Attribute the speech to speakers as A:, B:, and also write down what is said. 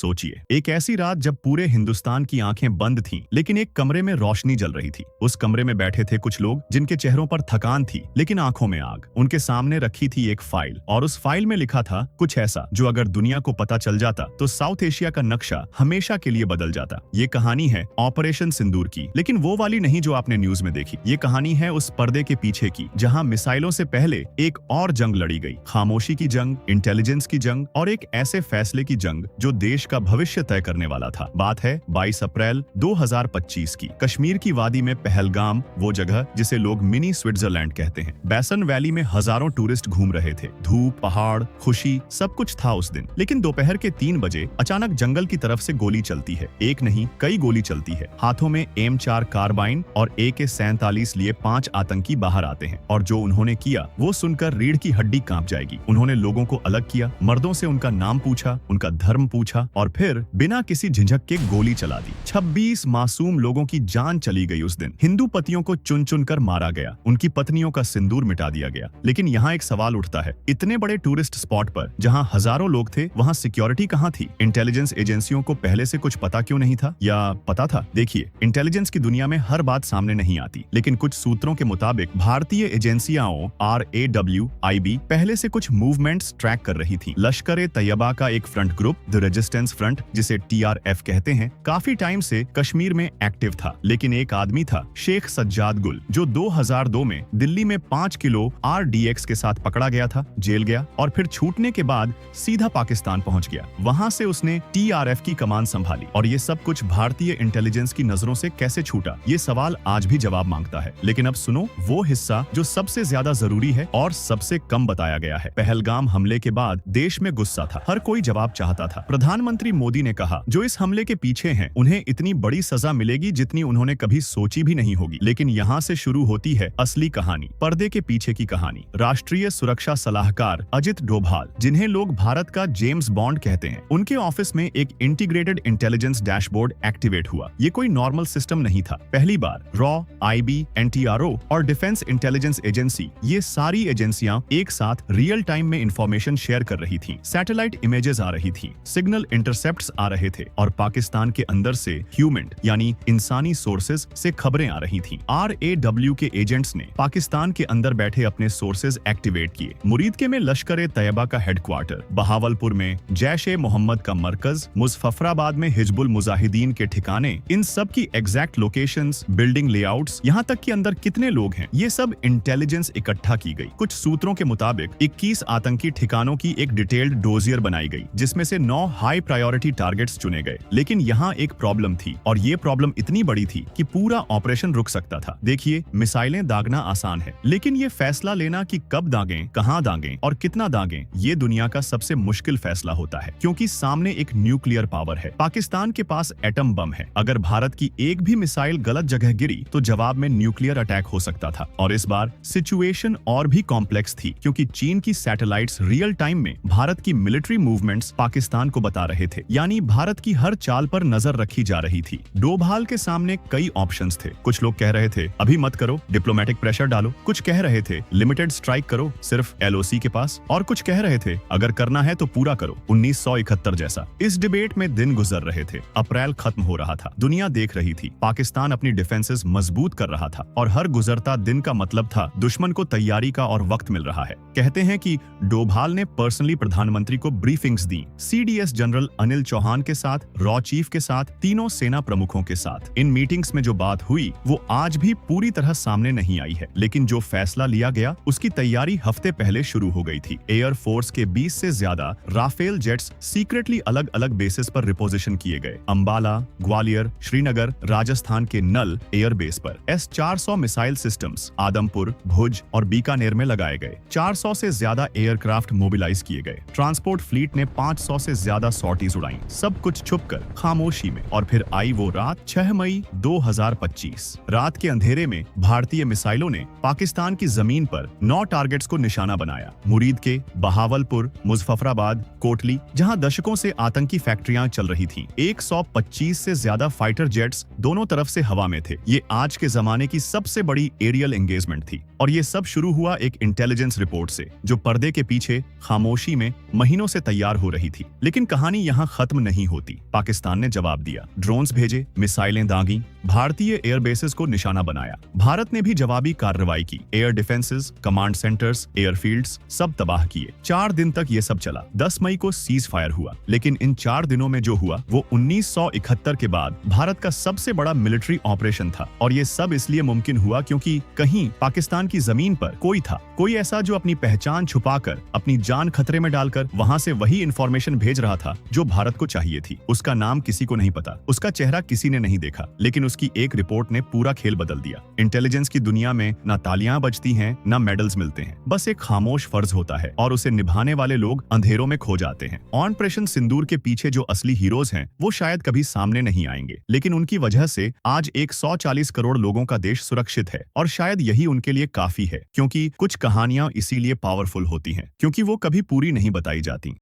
A: सोचिए, एक ऐसी रात जब पूरे हिंदुस्तान की आंखें बंद थीं, लेकिन एक कमरे में रोशनी जल रही थी। उस कमरे में बैठे थे कुछ लोग जिनके चेहरों पर थकान थी, लेकिन आंखों में आग। उनके सामने रखी थी एक फाइल और उस फाइल में लिखा था कुछ ऐसा जो अगर दुनिया को पता चल जाता तो साउथ एशिया का नक्शा हमेशा के लिए बदल जाता। ये कहानी है ऑपरेशन सिंदूर की, लेकिन वो वाली नहीं जो आपने न्यूज में देखी। ये कहानी है उस पर्दे के पीछे की, जहां मिसाइलों से पहले एक और जंग लड़ी गई, खामोशी की जंग, इंटेलिजेंस की जंग और एक ऐसे फैसले की जंग जो देश का भविष्य तय करने वाला था। बात है 22 अप्रैल 2025 की। कश्मीर की वादी में पहलगाम, वो जगह जिसे लोग मिनी स्विट्जरलैंड कहते हैं। बैसन वैली में हजारों टूरिस्ट घूम रहे थे। धूप, पहाड़, खुशी, सब कुछ था उस दिन। लेकिन दोपहर के 3 बजे अचानक जंगल की तरफ से गोली चलती है। एक नहीं, कई गोली चलती है। हाथों में M4 कार्बाइन और AK-47 लिए 5 आतंकी बाहर आते हैं और जो उन्होंने किया वो सुनकर रीढ़ की हड्डी कांप जाएगी। उन्होंने लोगों को अलग किया, मर्दों से उनका नाम पूछा, उनका धर्म पूछा और फिर बिना किसी झिझक के गोली चला दी। 26 मासूम लोगों की जान चली गई उस दिन। हिंदू पतियों को चुन चुन कर मारा गया, उनकी पत्नियों का सिंदूर मिटा दिया गया। लेकिन यहाँ एक सवाल उठता है, इतने बड़े टूरिस्ट स्पॉट पर जहाँ हजारों लोग थे, वहाँ सिक्योरिटी कहाँ थी? इंटेलिजेंस एजेंसियों को पहले से कुछ पता क्यों नहीं था, या पता था? देखिए, इंटेलिजेंस की दुनिया में हर बात सामने नहीं आती, लेकिन कुछ सूत्रों के मुताबिक भारतीय एजेंसियां RAW, IB पहले से कुछ मूवमेंट्स ट्रैक कर रही थी। लश्कर ए तैयबा का एक front group, the resistance front, जिसे TRF कहते हैं, काफी टाइम से कश्मीर में एक्टिव था। लेकिन एक आदमी था, शेख सज्जाद गुल, जो 2002 में दिल्ली में 5 किलो RDX के साथ पकड़ा गया था, जेल गया और फिर छूटने के बाद सीधा पाकिस्तान पहुंच गया। वहां से उसने TRF की कमान संभाली और ये सब कुछ भारतीय इंटेलिजेंस की नजरों से कैसे छूटा, ये सवाल आज भी जवाब मांगता है। लेकिन अब सुनो वो हिस्सा जो सबसे ज्यादा जरूरी है और सबसे कम बताया गया है। पहलगाम हमले के बाद देश में गुस्सा था, हर कोई जवाब चाहता था। प्रधानमंत्री मोदी ने कहा जो इस हमले के पीछे हैं उन्हें इतनी बड़ी सजा मिलेगी जितनी उन्होंने कभी सोची भी नहीं होगी। लेकिन यहाँ से शुरू होती है असली कहानी, पर्दे के पीछे की कहानी। राष्ट्रीय सुरक्षा सलाहकार अजित डोभाल, जिन्हें लोग भारत का जेम्स बॉन्ड कहते हैं, उनके ऑफिस में एक इंटीग्रेटेड इंटेलिजेंस डैशबोर्ड एक्टिवेट हुआ। ये कोई नॉर्मल सिस्टम नहीं था। पहली बार रॉ, IB, NTRO और डिफेंस इंटेलिजेंस एजेंसी, ये सारी एजेंसियां एक साथ रियल टाइम में इंफॉर्मेशन शेयर कर रही थीं। सैटेलाइट इमेजेस आ रही थीं, सिग्नल इंटरसेप्ट्स आ रहे थे और पाकिस्तान के अंदर से ह्यूमन यानी इंसानी सोर्सेज से खबरें आ रही थीं। RAW के एजेंट्स ने पाकिस्तान के अंदर बैठे अपने सोर्सेज एक्टिवेट किए। मुरीदके में लश्कर ए तैयबा का हेडक्वार्टर, बहावलपुर में जैश-ए-मोहम्मद का मरकज, मुजफ्फराबाद में हिजबुल मुजाहिदीन के ठिकाने, इन सब की एग्जैक्ट लोकेशंस, बिल्डिंग लेआउट्स, यहाँ तक कि अंदर कितने लोग हैं, ये सब इंटेलिजेंस इकट्ठा की गई। कुछ सूत्रों के मुताबिक 21 आतंकी ठिकानों की एक डिटेल्ड डोजियर बनाई गई, जिसमें से 9 हाई प्रायोरिटी टारगेट्स चुने गए। लेकिन यहाँ एक प्रॉब्लम थी और ये प्रॉब्लम इतनी बड़ी थी कि पूरा ऑपरेशन रुक सकता था। देखिए, मिसाइलें दागना आसान है, लेकिन ये फैसला लेना कि कब दागें, कहाँ दागें और कितना दागें, ये दुनिया का सबसे मुश्किल फैसला होता है, क्योंकि सामने एक न्यूक्लियर पावर है। पाकिस्तान के पास एटम बम है। अगर भारत की एक भी मिसाइल गलत जगह गिरी तो जवाब में न्यूक्लियर अटैक हो सकता था। और इस बार सिचुएशन और भी कॉम्प्लेक्स थी, क्योंकि चीन की सैटेलाइट्स रियल टाइम में भारत की मिलिट्री मूवमेंट्स पाकिस्तान को बता रहे थे, यानी भारत की हर चाल पर नजर रखी जा रही थी। डोभाल के सामने कई ऑप्शंस थे। कुछ लोग कह रहे थे अभी मत करो, डिप्लोमेटिक प्रेशर डालो। कुछ कह रहे थे लिमिटेड स्ट्राइक करो, सिर्फ LOC के पास। और कुछ कह रहे थे अगर करना है तो पूरा करो, 1971 जैसा। इस डिबेट में दिन गुजर रहे थे, अप्रैल खत्म हो रहा था, दुनिया देख रही थी, पाकिस्तान अपनी डिफेंसेस मजबूत कर रहा था और हर गुजरता दिन का मतलब था दुश्मन को तैयारी का और वक्त मिल रहा है। कहते हैं कि डोभाल ने पर्सनली प्रधानमंत्री को ब्रीफिंग्स दी, CDS जनरल अनिल चौहान के साथ, रॉ चीफ के साथ, तीनों सेना प्रमुखों के साथ। इन मीटिंग्स में जो बात हुई वो आज भी पूरी तरह सामने नहीं आई है, लेकिन जो फैसला लिया गया उसकी तैयारी हफ्ते पहले शुरू हो गई थी। एयर फोर्स के 20 से ज्यादा राफेल जेट्स सीक्रेटली अलग अलग बेसिस पर रिपोजिशन किए गए। अंबाला, ग्वालियर, श्रीनगर, राजस्थान के नल एयर बेस पर S-400 मिसाइल सिस्टम्स आदमपुर, भुज और बीकानेर में लगाए गए। 400 से ज्यादा एयरक्राफ्ट मोबिलाइज किए गए। ट्रांसपोर्ट फ्लीट ने 500 से ज्यादा सॉर्टीज उड़ाई, सब कुछ छुपकर, खामोशी में। और फिर आई वो रात, 6 मई 2025। रात के अंधेरे में भारतीय मिसाइलों ने पाकिस्तान की जमीन पर 9 टारगेट्स को निशाना बनाया। मुरीदके, बहावलपुर, मुजफ्फराबाद, कोटली, जहां दशकों से आतंकी फैक्ट्रियां चल रही थीं। 125 से ज्यादा फाइटर जेट्स दोनों तरफ से हवा में थे। ये आज के जमाने की सबसे बड़ी एरियल एंगेजमेंट थी। और ये सब शुरू हुआ एक इंटेलिजेंस रिपोर्ट से, जो पर्दे के पीछे खामोशी में महीनों से तैयार हो रही थी। लेकिन कहानी यहाँ खत्म नहीं होती। पाकिस्तान ने जवाब दिया, ड्रोन्स भेजे, मिसाइलें दागी, भारतीय एयरबेसेस को निशाना बनाया। भारत ने भी जवाबी कार्रवाई की, air defences, command centres, airfields सब तबाह किए। 4 दिन तक ये सब चला। 10 मई को सीज फायर हुआ, लेकिन इन 4 दिनों में जो हुआ वो 1971 के बाद भारत का सबसे बड़ा मिलिट्री ऑपरेशन था। और ये सब इसलिए मुमकिन हुआ क्योंकि कहीं पाकिस्तान की जमीन पर कोई था, कोई ऐसा जो अपनी पहचान छुपाकर, अपनी जान खतरे में डालकर वहां से वही इंफॉर्मेशन भेज रहा था जो भारत को चाहिए थी। उसका नाम किसी को नहीं पता, उसका चेहरा किसी ने नहीं देखा, लेकिन उसकी एक रिपोर्ट ने पूरा खेल बदल दिया। इंटेलिजेंस की दुनिया में ना तालियां बजती हैं, ना मेडल्स मिलते हैं, बस एक खामोश फर्ज होता है और उसे निभाने वाले लोग अंधेरों में खो जाते हैं। ऑपरेशन सिंदूर के पीछे जो असली हीरोज हैं वो शायद कभी सामने नहीं आएंगे, लेकिन उनकी वजह से आज 140 करोड़ लोगों का देश सुरक्षित है। और शायद यही उनके लिए काफी है, क्योंकि कुछ कहानियां इसीलिए पावरफुल होती हैं क्योंकि वो कभी पूरी नहीं बताई जाती।